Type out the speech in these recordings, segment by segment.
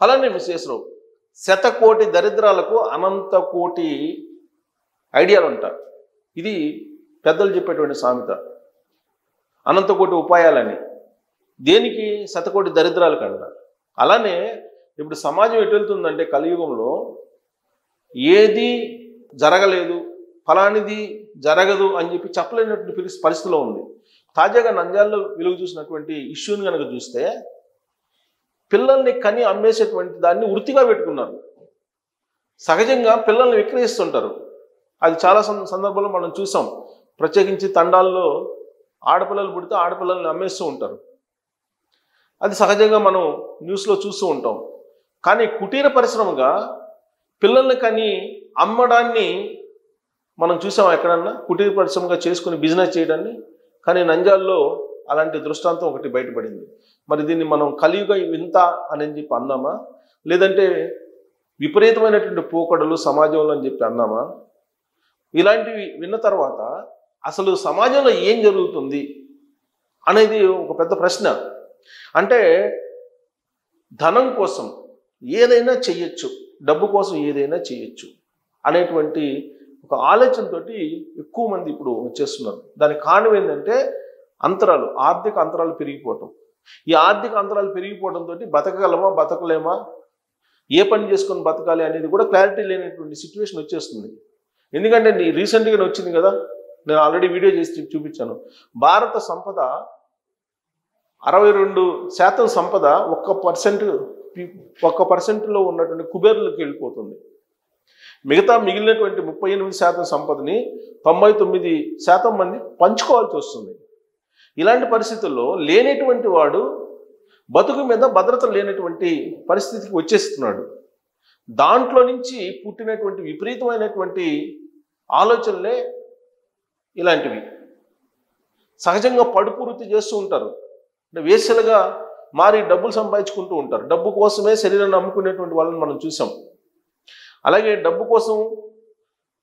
అలానే విశేషరావు శతకోటి దరిద్రాలకు అనంత కోటి ఐడియాలు ఉంటాయి. ఇది పెద్దలు చెప్పేటువంటి సామెత. అనంత కోటి ఉపాయాలని దేనికి? శతకోటి దరిద్రాలు కంట. అలానే ఇప్పుడు సమాజం ఎటు వెళ్తుందంటే కలియుగంలో ఏది జరగలేదు, ఫలానిది జరగదు అని చెప్పి చెప్పలేనటువంటి పరిస్థితిలో ఉంది. తాజాగా నంద్యాలలో వెలుగు చూసినటువంటి ఇష్యూని కనుక చూస్తే పిల్లల్ని కని అమ్మేసేటువంటి దాన్ని వృత్తిగా పెట్టుకున్నారు. సహజంగా పిల్లల్ని విక్రయిస్తుంటారు. అది చాలా సందర్భాల్లో మనం చూసాం. ప్రత్యేకించి తండాల్లో ఆడపిల్లలు పుడితే ఆడపిల్లల్ని అమ్మేస్తూ ఉంటారు. అది సహజంగా మనం న్యూస్లో చూస్తూ ఉంటాం. కానీ కుటీర పరిశ్రమగా పిల్లల్ని కని అమ్మడాన్ని మనం చూసాం. ఎక్కడన్నా కుటీర పరిశ్రమగా చేసుకుని బిజినెస్ చేయడాన్ని. కానీ నంద్యాలలో అలాంటి దృష్టాంతం ఒకటి బయటపడింది. మరి దీన్ని మనం కలియుగ వింత అని చెప్పి అందామా, లేదంటే విపరీతమైనటువంటి పోకడలు సమాజంలో అని చెప్పి అందామా? ఇలాంటివి విన్న తర్వాత అసలు సమాజంలో ఏం జరుగుతుంది అనేది ఒక పెద్ద ప్రశ్న. అంటే ధనం కోసం ఏదైనా చెయ్యొచ్చు, డబ్బు కోసం ఏదైనా చేయొచ్చు అనేటువంటి ఒక ఆలోచనతో ఎక్కువ మంది ఇప్పుడు వచ్చేస్తున్నారు. దానికి కారణం ఏంటంటే అంతరాలు, ఆర్థిక అంతరాలు పెరిగిపోవటం. ఈ ఆర్థిక అంతరాలు పెరిగిపోవడంతో బతకగలమా బతకలేమా, ఏ పని చేసుకొని బతకాలి అనేది కూడా క్లారిటీ లేనటువంటి సిచ్యువేషన్ వచ్చేస్తుంది. ఎందుకంటే రీసెంట్గానే వచ్చింది కదా, నేను ఆల్రెడీ వీడియో చేసి చూపించాను. భారత సంపద 62% సంపద 1% ఉన్నటువంటి కుబేర్లకు వెళ్ళిపోతుంది. మిగిలినటువంటి 38% సంపదని 99% మంది పంచుకోవాల్సి వస్తుంది. ఇలాంటి పరిస్థితుల్లో లేనటువంటి వాడు బతుకు మీద భద్రత లేనటువంటి పరిస్థితికి వచ్చేస్తున్నాడు. దాంట్లో నుంచి పుట్టినటువంటి విపరీతమైనటువంటి ఆలోచనలే ఇలాంటివి. సహజంగా పడుపు వృత్తి చేస్తూ ఉంటారు, అంటే వేసలుగా మారి డబ్బులు సంపాదించుకుంటూ ఉంటారు. డబ్బు కోసమే శరీరాన్ని అమ్ముకునేటువంటి వాళ్ళని మనం చూసాం. అలాగే డబ్బు కోసం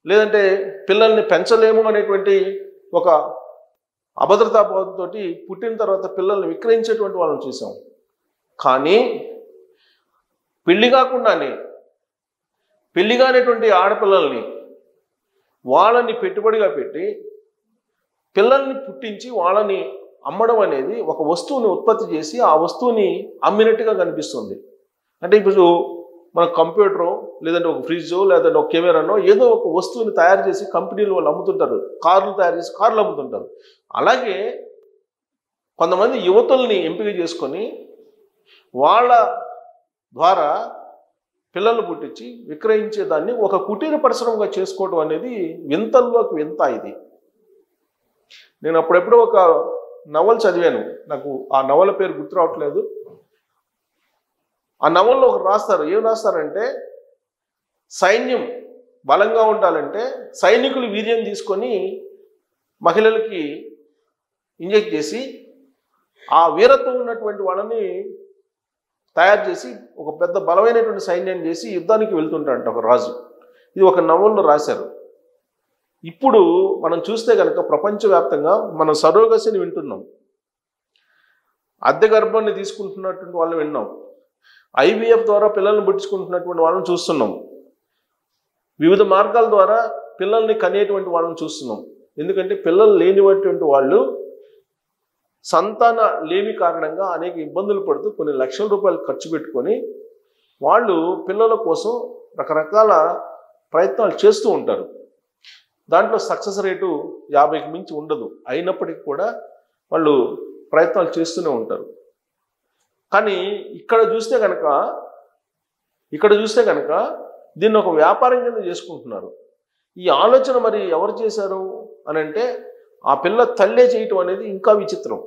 లేదంటే పిల్లల్ని పెంచలేము అనేటువంటి ఒక అభద్రతాభావంతో పుట్టిన తర్వాత పిల్లల్ని విక్రయించేటువంటి వాళ్ళని చూసాం. కానీ పెళ్లి కానిటువంటి ఆడపిల్లల్ని వాళ్ళని పెట్టుబడిగా పెట్టి పిల్లల్ని పుట్టించి వాళ్ళని అమ్మడం అనేది ఒక వస్తువుని ఉత్పత్తి చేసి ఆ వస్తువుని అమ్మినట్టుగా కనిపిస్తుంది. అంటే ఇప్పుడు మన కంప్యూటరో లేదంటే ఒక ఫ్రిడ్జో లేదంటే ఒక కెమెరానో ఏదో ఒక వస్తువుని తయారు చేసి కంపెనీలు వాళ్ళు అమ్ముతుంటారు. కార్లు తయారు చేసి కార్లు అమ్ముతుంటారు. అలాగే కొంతమంది యువతుల్ని ఎంపిక చేసుకొని వాళ్ళ ద్వారా పిల్లలు పుట్టించి విక్రయించేదాన్ని ఒక కుటీర పరిశ్రమగా చేసుకోవడం అనేది వింతల్లోకి వింత. ఇది నేను అప్పుడెప్పుడో ఒక నవల చదివాను, నాకు ఆ నవల పేరు గుర్తు రావట్లేదు. ఆ నవల్లో ఒకరు రాస్తారు, ఏం రాస్తారంటే సైన్యం బలంగా ఉండాలంటే సైనికులు వీర్యం తీసుకొని మహిళలకి ఇంజెక్ట్ చేసి ఆ వీరత్వం ఉన్నటువంటి వాళ్ళని తయారు చేసి ఒక పెద్ద బలమైనటువంటి సైన్యాన్ని చేసి యుద్ధానికి వెళ్తుంటారంట ఒక రాజు. ఇది ఒక నవల్లో రాశారు. ఇప్పుడు మనం చూస్తే కనుక ప్రపంచవ్యాప్తంగా మనం సరోగసిని వింటున్నాం, అద్దె గర్భాన్ని తీసుకుంటున్నటువంటి వాళ్ళని విన్నాం, IVF ద్వారా పిల్లల్ని పుట్టించుకుంటున్నటువంటి వాళ్ళని చూస్తున్నాం, వివిధ మార్గాల ద్వారా పిల్లల్ని కనేటువంటి వాళ్ళని చూస్తున్నాం. ఎందుకంటే పిల్లలు లేనిటువంటి వాళ్ళు సంతాన లేమి కారణంగా అనేక ఇబ్బందులు పడుతూ కొన్ని లక్షల రూపాయలు ఖర్చు పెట్టుకొని వాళ్ళు పిల్లల కోసం రకరకాల ప్రయత్నాలు చేస్తూ ఉంటారు. దాంట్లో సక్సెస్ రేటు 50కి మించి ఉండదు. అయినప్పటికీ కూడా వాళ్ళు ప్రయత్నాలు చేస్తూనే ఉంటారు. కానీ ఇక్కడ చూస్తే కనుక దీన్ని ఒక వ్యాపారం కింద చేసుకుంటున్నారు. ఈ ఆలోచన మరి ఎవరు చేశారు అని అంటే ఆ పిల్ల తల్లే చేయటం అనేది ఇంకా విచిత్రం.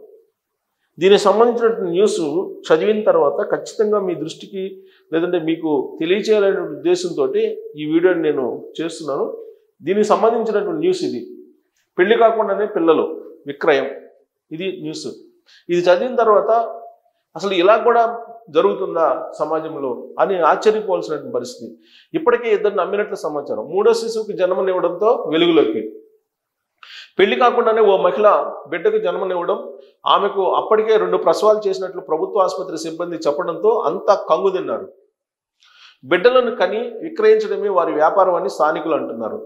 దీనికి సంబంధించిన న్యూస్ చదివిన తర్వాత ఖచ్చితంగా మీ దృష్టికి లేదంటే మీకు తెలియచేయాలనే ఉద్దేశంతో ఈ వీడియోని నేను చేస్తున్నాను. దీనికి సంబంధించినటువంటి న్యూస్ ఇది. పెళ్లి కాకుండానే పిల్లలు విక్రయం, ఇది న్యూస్. ఇది చదివిన తర్వాత అసలు ఇలా కూడా జరుగుతుందా సమాజంలో అని ఆశ్చర్యపోవాల్సినటువంటి పరిస్థితి. ఇప్పటికే ఇద్దరు నమ్మినట్లు సమాచారం. 3వ శిశువుకి జన్మనివ్వడంతో వెలుగులోకి, పెళ్లి కాకుండానే ఓ మహిళ బిడ్డకు జన్మనివ్వడం, ఆమెకు అప్పటికే 2 ప్రసవాలు చేసినట్లు ప్రభుత్వ ఆసుపత్రి సిబ్బంది చెప్పడంతో అంతా కంగు తిన్నారు. బిడ్డలను కని విక్రయించడమే వారి వ్యాపారం అని స్థానికులు అంటున్నారు.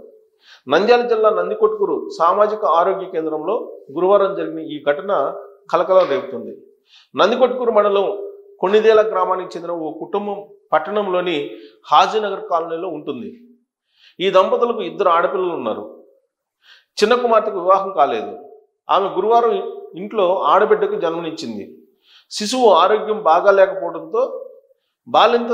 నంద్యాల జిల్లా నందికొట్కూరు సామాజిక ఆరోగ్య కేంద్రంలో గురువారం జరిగిన ఈ ఘటన కలకలం రేపుతుంది. నందికొట్కూరు మండలం కొన్నిదేల గ్రామానికి చెందిన ఓ కుటుంబం పట్టణంలోని హాజీనగర్ కాలనీలో ఉంటుంది. ఈ దంపతులకు 2 ఆడపిల్లలు ఉన్నారు. చిన్న కుమార్తెకు వివాహం కాలేదు. ఆమె గురువారం ఇంట్లో ఆడబిడ్డకు జన్మనిచ్చింది. శిశువు ఆరోగ్యం బాగాలేకపోవడంతో బాలింత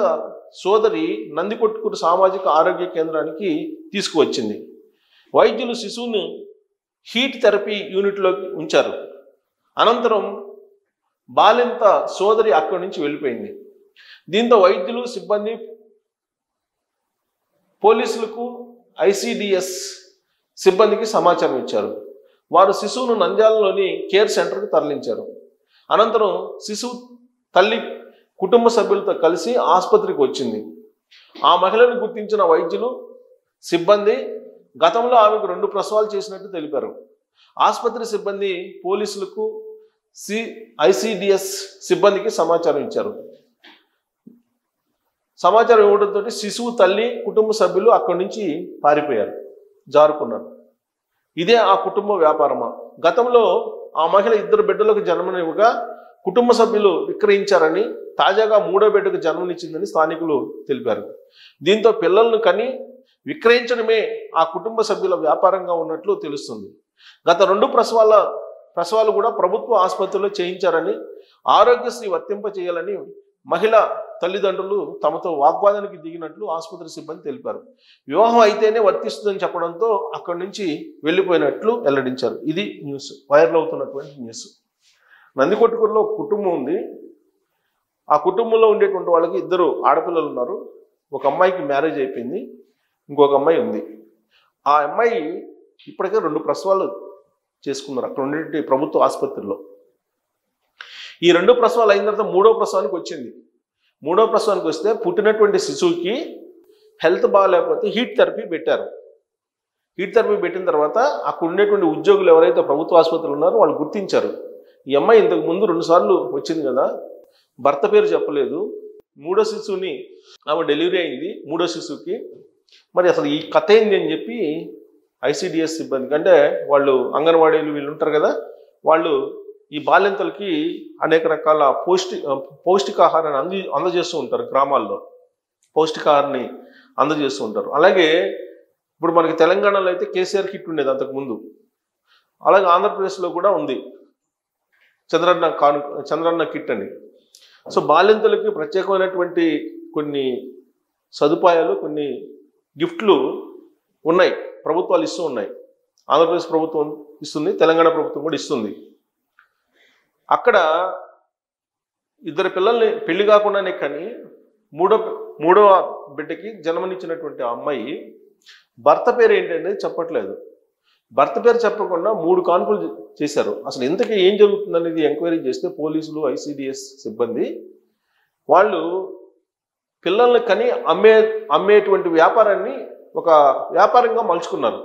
సోదరి నందికొట్కూరు సామాజిక ఆరోగ్య కేంద్రానికి తీసుకువచ్చింది. వైద్యులు శిశువుని హీట్ థెరపీ యూనిట్లోకి ఉంచారు. అనంతరం బాలింత సోదరి అక్కడి నుంచి వెళ్ళిపోయింది. దీంతో వైద్యులు, సిబ్బంది, పోలీసులకు, ఐసిడిఎస్ సిబ్బందికి సమాచారం ఇచ్చారు. వారు శిశువును నంద్యాలలోని కేర్ సెంటర్కు తరలించారు. అనంతరం శిశువు తల్లి కుటుంబ సభ్యులతో కలిసి ఆసుపత్రికి వచ్చింది. ఆ మహిళను గుర్తించిన వైద్యులు, సిబ్బంది గతంలో ఆమెకు 2 ప్రసవాలు చేసినట్టు తెలిపారు. ఆసుపత్రి సిబ్బంది పోలీసులకు, ఐసిడిఎస్ సిబ్బందికి సమాచారం ఇచ్చారు. సమాచారం ఇవ్వడంతో శిశువు తల్లి, కుటుంబ సభ్యులు అక్కడి నుంచి పారిపోయారు, జారుకున్నారు. ఇదే ఆ కుటుంబ వ్యాపారమా? గతంలో ఆ మహిళ 2 బిడ్డలకు జన్మనివ్వగా కుటుంబ సభ్యులు విక్రయించారని, తాజాగా 3వ బిడ్డకు జన్మనిచ్చిందని స్థానికులు తెలిపారు. దీంతో పిల్లలను కని విక్రయించడమే ఆ కుటుంబ సభ్యుల వ్యాపారంగా ఉన్నట్లు తెలుస్తుంది. గత 2 ప్రసవాలు కూడా ప్రభుత్వ ఆసుపత్రిలో చేయించారని, ఆరోగ్యశ్రీ వర్తింపచేయాలని మహిళ తల్లిదండ్రులు తమతో వాగ్వాదానికి దిగినట్లు ఆసుపత్రి సిబ్బంది తెలిపారు. వివాహం అయితేనే వర్తిస్తుందని చెప్పడంతో అక్కడి నుంచి వెళ్ళిపోయినట్లు వెల్లడించారు. ఇది న్యూస్, వైరల్ అవుతున్నటువంటి న్యూస్. నందికొట్కూరులో కుటుంబం ఉంది. ఆ కుటుంబంలో ఉండేటువంటి వాళ్ళకి 2 ఆడపిల్లలు ఉన్నారు. ఒక అమ్మాయికి మ్యారేజ్ అయిపోయింది, ఇంకొక అమ్మాయి ఉంది. ఆ అమ్మాయి ఇప్పటికే 2 ప్రసవాలు చేసుకున్నారు అక్కడ ఉండే ప్రభుత్వ ఆసుపత్రిలో. ఈ 2 ప్రసవాలు అయిన తర్వాత 3వ ప్రసవానికి వచ్చింది. 3వ ప్రసవానికి వస్తే పుట్టినటువంటి శిశువుకి హెల్త్ బాగాలేకపోతే హీట్ థెరపీ పెట్టారు. హీట్ థెరపీ పెట్టిన తర్వాత అక్కడ ఉండేటువంటి ఉద్యోగులు ఎవరైతే ప్రభుత్వ ఆసుపత్రులు ఉన్నారో వాళ్ళు గుర్తించారు, ఈ అమ్మాయి ఇంతకు ముందు 2 సార్లు వచ్చింది కదా, భర్త పేరు చెప్పలేదు, 3వ శిశువుని ఆమె డెలివరీ అయింది, 3వ శిశువుకి, మరి అసలు ఈ కథ ఏంది అని చెప్పి ఐసిడిఎస్ సిబ్బందికి, అంటే వాళ్ళు అంగన్వాడీలు వీళ్ళు ఉంటారు కదా, వాళ్ళు ఈ బాలింతలకి అనేక రకాల పౌష్టికాహారాన్ని అందజేస్తూ ఉంటారు. గ్రామాల్లో పౌష్టికాహారాన్ని అందజేస్తూ ఉంటారు. అలాగే ఇప్పుడు మనకి తెలంగాణలో అయితే కేసీఆర్ కిట్ ఉండేది అంతకుముందు, అలాగే ఆంధ్రప్రదేశ్లో కూడా ఉంది చంద్రన్న కిట్ అని. సో బాలింతలకి ప్రత్యేకమైనటువంటి కొన్ని సదుపాయాలు, కొన్ని గిఫ్ట్లు ఉన్నాయి, ప్రభుత్వాలు ఇస్తూ ఉన్నాయి. ఆంధ్రప్రదేశ్ ప్రభుత్వం ఇస్తుంది, తెలంగాణ ప్రభుత్వం కూడా ఇస్తుంది. అక్కడ 2 పిల్లల్ని పెళ్లి కాకుండానే కానీ మూడవ బిడ్డకి జన్మనిచ్చినటువంటి అమ్మాయి భర్త పేరు ఏంటనేది చెప్పట్లేదు. భర్త పేరు చెప్పకుండా 3 కాన్పులు చేశారు. అసలు ఇంతకీ ఏం జరుగుతుందనేది ఎంక్వైరీ చేస్తే పోలీసులు, ఐసిడిఎస్ సిబ్బంది వాళ్ళు పిల్లల్ని కని అమ్మేటువంటి వ్యాపారాన్ని ఒక వ్యాపారంగా మలుచుకున్నారు.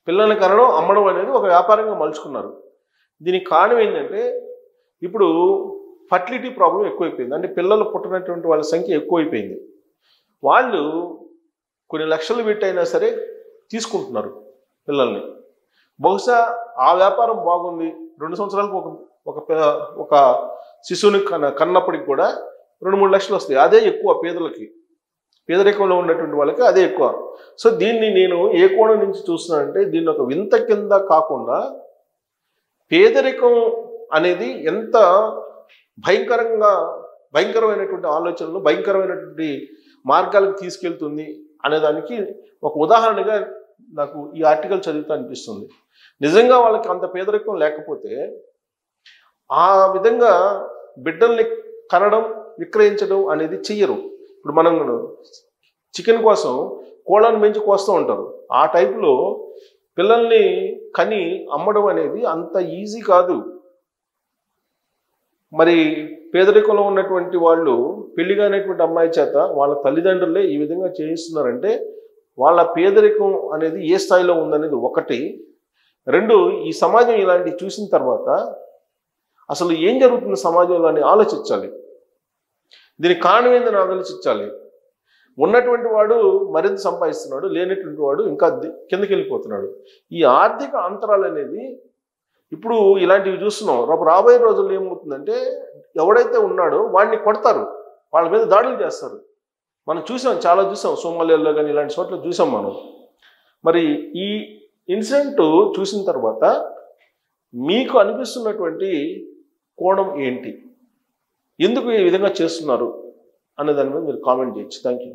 పిల్లల్ని కనడం, అమ్మడం అనేది ఒక వ్యాపారంగా మలుచుకున్నారు. దీనికి కారణం ఏంటంటే ఇప్పుడు ఫర్టిలిటీ ప్రాబ్లం ఎక్కువైపోయింది. అంటే పిల్లలు పుట్టినటువంటి వాళ్ళ సంఖ్య ఎక్కువైపోయింది. వాళ్ళు కొన్ని లక్షలు పెట్టైనా సరే తీసుకుంటున్నారు పిల్లల్ని. బహుశా ఆ వ్యాపారం బాగుంది, 2 సంవత్సరాలకు ఒక శిశువుని కన్నప్పటికి కూడా 2-3 లక్షలు వస్తాయి. అదే ఎక్కువ పేదలకి, పేదరికంలో ఉన్నటువంటి వాళ్ళకి అదే ఎక్కువ. సో దీన్ని నేను ఏ కోణం నుంచి చూస్తున్నానంటే, దీన్ని ఒక వింత కింద కాకుండా పేదరికం అనేది ఎంత భయంకరమైనటువంటి ఆలోచనలు, భయంకరమైనటువంటి మార్గాలకు తీసుకెళ్తుంది అనేదానికి ఒక ఉదాహరణగా నాకు ఈ ఆర్టికల్ చదివితే అనిపిస్తుంది. నిజంగా వాళ్ళకి అంత పేదరికం లేకపోతే ఆ విధంగా బిడ్డల్ని కనడం, విక్రయించడం అనేది చెయ్యరు. ఇప్పుడు మనం చికెన్ కోసం కోళ్ళను పెంచి కోస్తూ ఉంటారు. ఆ టైపులో పిల్లల్ని కని అమ్మడం అనేది అంత ఈజీ కాదు. మరి పేదరికంలో ఉన్నటువంటి వాళ్ళు పెళ్లిగానేటువంటి అమ్మాయి చేత వాళ్ళ తల్లిదండ్రులే ఈ విధంగా చేయిస్తున్నారంటే వాళ్ళ పేదరికం అనేది ఏ స్థాయిలో ఉందనేది ఒకటి. 2, ఈ సమాజం ఇలాంటివి చూసిన తర్వాత అసలు ఏం జరుగుతుంది సమాజంలో అని ఆలోచించాలి. దీనికి కారణం ఏందని ఆలోచించాలి. ఉన్నటువంటి వాడు మరింత సంపాదిస్తున్నాడు, లేనటువంటి వాడు ఇంకా కిందకి వెళ్ళిపోతున్నాడు. ఈ ఆర్థిక అంతరాలు అనేది ఇప్పుడు ఇలాంటివి చూస్తున్నాం. రాబోయే రోజుల్లో ఏమవుతుందంటే ఎవడైతే ఉన్నాడో వాడిని కొడతారు, వాళ్ళ మీద దాడులు చేస్తారు. మనం చూసాం, చాలా చూసాం, సోమాలియాలో కానీ ఇలాంటి చోట్ల చూసాం మనం. మరి ఈ ఇన్సిడెంట్ చూసిన తర్వాత మీకు అనిపిస్తున్నటువంటి కోణం ఏంటి, ఎందుకు ఈ విధంగా చేస్తున్నారు అనే దాని మీద మీరు కామెంట్ చేయొచ్చు. Thank you.